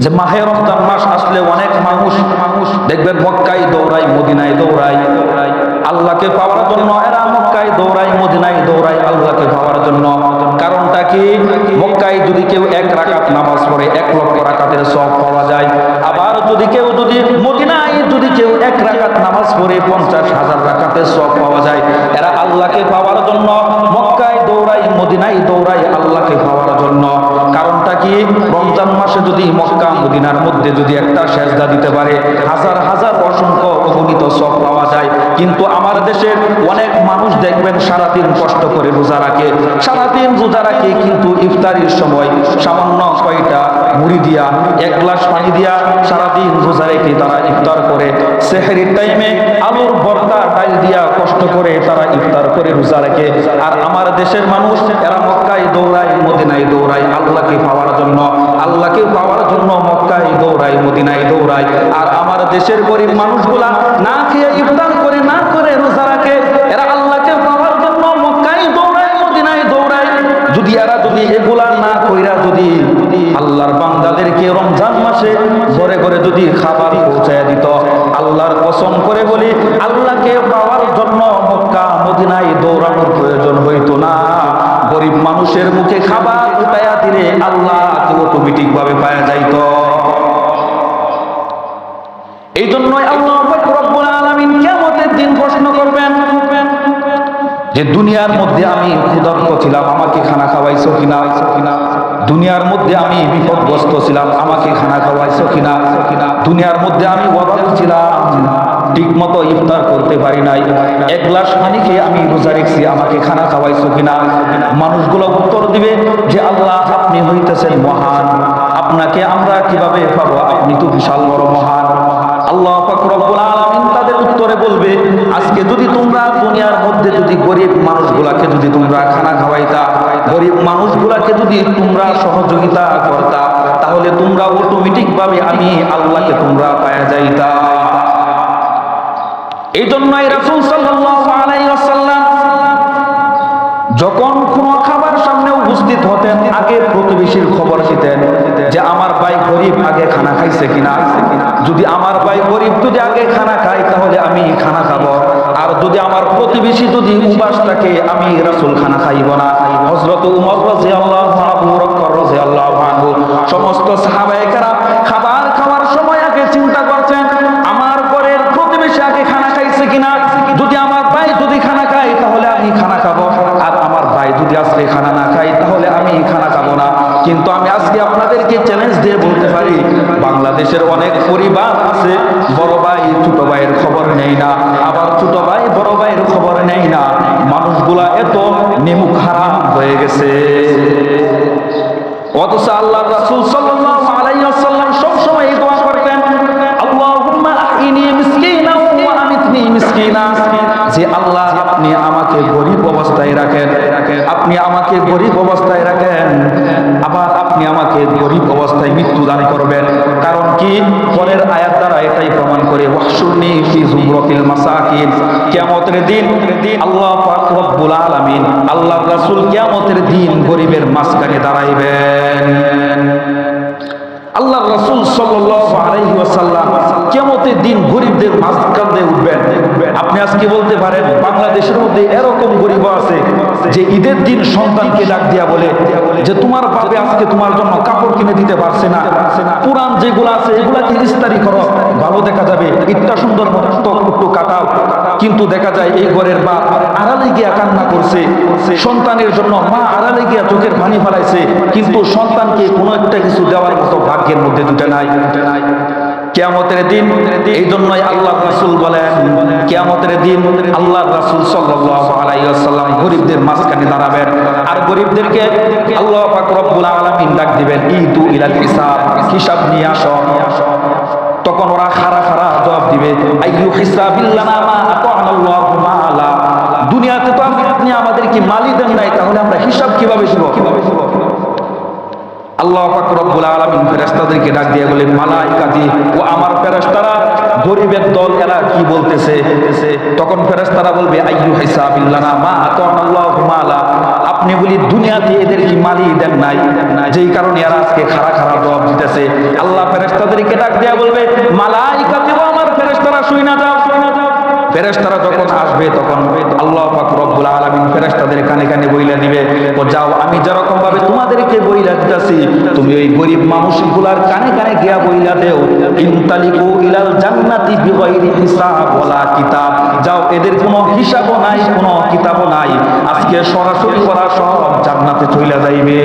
যে মাহে রমজান মাস আসলে অনেক মানুষ দেখবেন মক্কায় দৌড়ায়, মদিনায় দৌড়ায় আল্লাহকে পাওয়ার জন্য। এরা মক্কায় দৌড়ায়, মদিনায় দৌড়ায় আল্লাহকে পাওয়ার জন্য। কারণটা কি? মক্কায় যদি কেউ 1 রাকাত নামাজ পড়ে 1 লক্ষ রাকাতের সওয়াব পাওয়া যায়। আবার যদি মদিনায় যদি কেউ 1 রাকাত নামাজ পড়ে 50,000 রাকাতের সওয়াব পাওয়া যায়। এরা আল্লাহকে পাওয়ার জন্য মক্কায় দৌড়ায়, মদিনায় দৌড়ায় আল্লাহকে পাওয়ার জন্য। কারণটা কি? রমজান মাসে যদি মক্কা মদিনার মধ্যে যদি একটা সেজদা দিতে পারে হাজার হাজার অসংখ্য অগণিত সওয়াব পাওয়া যায়। কিন্তু আমার দেশের অনেক মানুষ দেখবেন সারাদিন কষ্ট করে রোজা রাখে, সারাদিন রোজা রাখে, কিন্তু ইফতারির সময় সামান্য কয়টা মুড়ি দিয়া 1 গ্লাস পানি দিয়া সারাদিন রোজা রেখে তারা ইফতার করে। সেহরির টাইমে আলুর ভর্তা ডাল দিয়া কষ্ট করে তারা ইফতার করে রোজা রাখে। আর আমার দেশের মানুষ এরা মক্কায় দৌড়ায়, মদিনায় দৌড়ায় আল্লাহকে পাওয়ার জন্য। আল্লাহকে পাওয়ার জন্য মক্কায় দৌড়ায়, মদিনায় দৌড়ায়। আর আমার দেশের গরিব মানুষগুলা না খেয়ে ইফতার করে, না করে রোজা রাখে। এরা আল্লাহকে পাওয়ার জন্য মক্কায় দৌড়ায়, মদিনায় দৌড়ায়। যদি এগুলা না কইরা যদি আল্লাহর বান্দাদেরকে রমজান মাসে ঘরে ঘরে যদি খাবার পৌঁছায় দিত, আল্লাহর কসম করে বলি আল্লাহকে পাওয়ার জন্য মক্কা মদিনায় দৌড়ানোর প্রয়োজন হইতো না। গরিব মানুষের মুখে খাবার উঠাইয়া দিলে আল্লাহকে অটোমেটিক ভাবে পাওয়া যাইত। এই জন্যই আল্লাহ রব্বুল আলামিন কিয়ামতের দিন প্রশ্ন করবেন যে দুনিয়ার মধ্যে আমি ক্ষুধার্ত ছিলাম, আমাকে খানা খাওয়াইছো কিনা? দুনিয়ার মধ্যে আমি বিপদগ্রস্ত ছিলাম, আমাকে খানা খাওয়াইছো কিনা? দুনিয়ার মধ্যে আমি অভাব ছিলাম, ঠিক মতো ইফতার করতে পারি নাই, 1 গ্লাস পানি খেয়ে আমি রোজা রেখেছি, আমাকে খানা খাওয়াইছো কিনা? মানুষগুলো উত্তর দিবে যে আল্লাহ আপনি হইতেছেন মহান, আপনাকে আমরা কিভাবে পাবো? আপনি তো বিশাল বড় মহান। আল্লাহ পাক রব্বুল আলামিন তাদের উত্তরে বলবে আজকে যদি তোমরা দুনিয়ার মধ্যে যদি গরিব মানুষগুলাকে যদি তোমরা খানা খাওয়াইতা, গরিব মানুষগুলাকে যদি তোমরা সহযোগিতা করতা, তাহলে তোমরা অটোমেটিক ভাবে আমি আল্লাহকে তোমরা পাওয়া যাইতা। এই জন্যই রাসূল সাল্লাল্লাহু আলাইহি ওয়াসাল্লাম যখন কোন খাবার সামনে উপস্থিত হতেন আগে প্রতিবেশীর খবর দিতেন যে আমার ভাই গরিব আগে খানা খাইছে কিনা। যদি আমার ভাই গরিব যদি আগে খানা খায় তাহলে আমি খানা খাবো, আর যদি আমার প্রতিবেশী যদি উপাস থাকে আমি রাসূল খানা খাইব না। হযরত উমর রাদিয়াল্লাহু আনহু, আবু বকর রাদিয়াল্লাহু আনহু সমস্ত সাহাবায়ে কেরাম খাবার খাওয়ার সময় আগে চিন্তা করছেন আমার ঘরের প্রতিবেশী আগে খানা খাইছে কিনা। যদি আমার ভাই যদি খানা খায় তাহলে আমি খানা খাবো, আর আমার ভাই যদি আজকে খানা না খায় তাহলে আমি খানা খাবো না। কিন্তু আমি আজকে আপনাদেরকে চ্যালেঞ্জ দিয়ে বলতে পারি বাংলাদেশের অনেক পরিবার আছে বড় ভাই ছোট ভাইয়ের খবর নেই না, আবার ছোট ভাই বড় ভাইয়ের খবর নেই না। মানুষগুলা এত নিমুখ হারাম হয়ে গেছে। অথচ আল্লাহর রাসূল সাল্লাল্লাহু আলাইহি ওয়াসাল্লাম সব সময় এই দোয়া করতেন আল্লাহুম্মা আহইনি মিসকিনা ওয়া আমিতনি মিসকিনা, যে আল্লাহ আপনি আমাকে গরিব অবস্থায় রাখেন, আপনি আমাকে গরিব অবস্থায় রাখেন, আবার আপনি আমাকে গরিব অবস্থায় মৃত্যু দান করবেন। কারণ কি? পরের আয়াত দ্বারা এটাই প্রমাণ করে ওয়াহশুরনি ফি যুমরাতিল মাসাকিন। কিয়ামতের দিন আল্লাহ পাক রব্বুল আলামিন আল্লাহর রাসূল কিয়ামতের দিন গরিবের মাঝখানে দাঁড়াইবেন। আল্লাহর রাসূল সাল্লাল্লাহু আলাইহি ওয়াসাল্লাম কিয়ামতের দিন গরিবদের মাঝখানে উঠবেন। আপনি আজকে বলতে পারেন বাংলাদেশের মধ্যে এরকম গরিব আছে যে ঈদের দিন সন্তানকে ডাক দিয়া বলে যে তোমার বাবা আজকে তোমার জন্য কাপড় কিনে দিতে পারছে না, পুরান যেগুলো আছে এগুলাকে ইস্তারি করো, ভালো দেখা যাবে, ঈদটা সুন্দর মতো একটু কাটাও। কিন্তু দেখা যায় এই ঘরের বাপ আড়ালে গিয়া কান্না করছে, সন্তানের জন্য মা আড়ালে গিয়া চোখের পানি ফেলাইছে, কিন্তু সন্তানকে কোনো একটা কিছু দেওয়ার মতো ভাগ্যের মধ্যে দুটো নাই। কিয়ামতের দিন এই জন্যই আল্লাহর রাসূল বলেন কিয়ামতের দিন আল্লাহর রাসূল সাল্লাল্লাহু আলাইহি ওয়াসাল্লাম গরিবদের মাঝখানে দাঁড়াবেন, আর গরিবদেরকে আল্লাহ পাক রব্বুল আলামিন ডাক দিবেন ইতু ইলাল হিসাব, হিসাব নিয়ে আসো। তখন ওরা খাড়া খাড়া জবাব দিবে আইয়ু হিসাবিল্লানা মা আতানাল্লাহু মালা, দুনিয়াতে তো আপনি আমাদেরকে মালি দেন নাই, তাহলে আমরা হিসাব কিভাবে দিব? আল্লাহ পাক রব্বুল আলামিন ফেরেশতাদেরকে ডাক দিয়ে বলেন মালাইকাতি ও আমার ফেরেশতারা গরিবের দল এরা কি বলতেছে। তখন ফেরেশতারা বলবে আইয়ু হিসাবিল্লানা মা আতানাল্লাহু মালা, আপনি বলি দুনিয়াতে এদের কি মালি দেন নাই, যেই কারণে এরা আজকে খাড়া খাড়া জবাব দিতেছে। আল্লাহ ডাক দেয়া বলবে মালাইকাতে আমার ফেরেশতারা শুই না যাও। ফেরেশতারা যখন আসবে তখন আল্লাহ পাক রব্বুল আলামিন ফেরেশতাদের কানে কানে বইলা দিবে, ও যাও আমি যেরকম ভাবে তোমাদেরকে বইলা দিতেছি তুমি ওই গরিব মানুষগুলার কানে কানে গিয়া বইলা দেও, ইনতালিকু ইলাল জান্নাতি বিগাইরি হিসাব ওয়ালা কিতাব। যাও, এদের কোনো হিসাবও নাই, কোনো কিতাবও নাই, আজকে সরাসরি ওরা সব জান্নাতে চলে যাইবে।